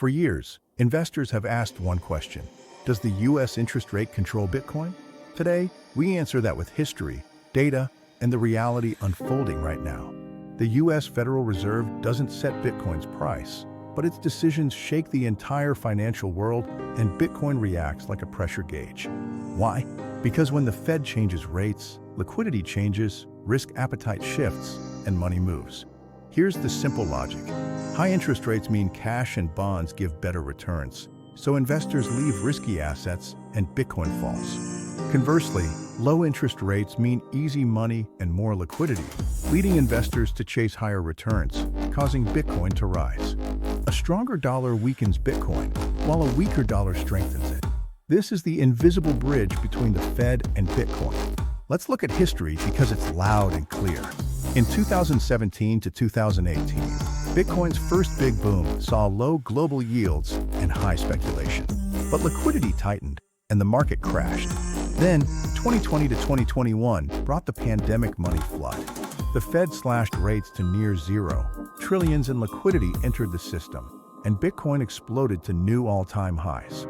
For years, investors have asked one question: does the U.S. interest rate control Bitcoin? Today, we answer that with history, data, and the reality unfolding right now. The U.S. Federal Reserve doesn't set Bitcoin's price, but its decisions shake the entire financial world, and Bitcoin reacts like a pressure gauge. Why? Because when the Fed changes rates, liquidity changes, risk appetite shifts, and money moves. Here's the simple logic. High interest rates mean cash and bonds give better returns, so investors leave risky assets and Bitcoin falls. Conversely, low interest rates mean easy money and more liquidity, leading investors to chase higher returns, causing Bitcoin to rise. A stronger dollar weakens Bitcoin, while a weaker dollar strengthens it. This is the invisible bridge between the Fed and Bitcoin. Let's look at history because it's loud and clear. In 2017 to 2018, Bitcoin's first big boom saw low global yields and high speculation. But liquidity tightened, and the market crashed. Then, 2020 to 2021 brought the pandemic money flood. The Fed slashed rates to near zero, trillions in liquidity entered the system, and Bitcoin exploded to new all-time highs.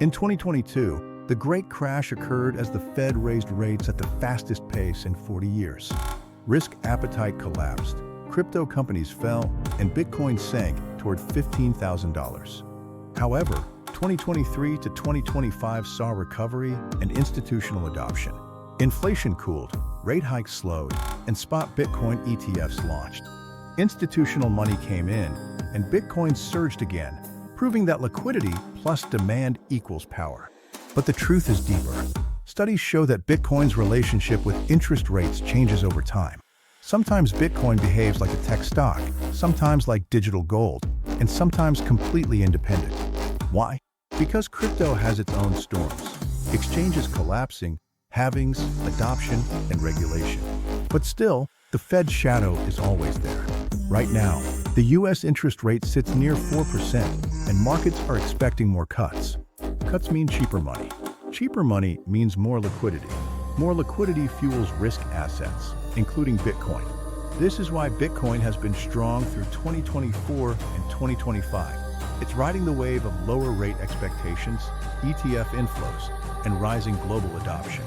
In 2022, the Great Crash occurred as the Fed raised rates at the fastest pace in 40 years. Risk appetite collapsed, crypto companies fell, and Bitcoin sank toward $15,000. However, 2023 to 2025 saw recovery and institutional adoption. Inflation cooled, rate hikes slowed, and spot Bitcoin ETFs launched. Institutional money came in, and Bitcoin surged again, proving that liquidity plus demand equals power. But the truth is deeper. Studies show that Bitcoin's relationship with interest rates changes over time. Sometimes Bitcoin behaves like a tech stock, sometimes like digital gold, and sometimes completely independent. Why? Because crypto has its own storms. Exchanges collapsing, halvings, adoption, and regulation. But still, the Fed's shadow is always there. Right now, the U.S. interest rate sits near 4%, and markets are expecting more cuts. Cuts mean cheaper money. Cheaper money means more liquidity. More liquidity fuels risk assets, including Bitcoin. This is why Bitcoin has been strong through 2024 and 2025. It's riding the wave of lower rate expectations, ETF inflows, and rising global adoption.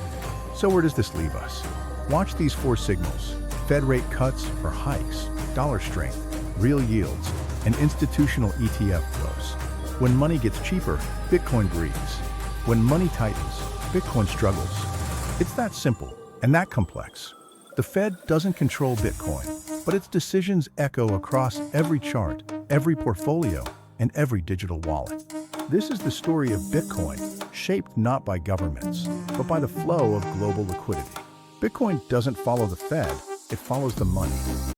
So where does this leave us? Watch these four signals: Fed rate cuts for hikes, dollar strength, real yields, and institutional ETF flows. When money gets cheaper, Bitcoin breathes. When money tightens, Bitcoin struggles. It's that simple and that complex. The Fed doesn't control Bitcoin, but its decisions echo across every chart, every portfolio, and every digital wallet. This is the story of Bitcoin, shaped not by governments, but by the flow of global liquidity. Bitcoin doesn't follow the Fed, it follows the money.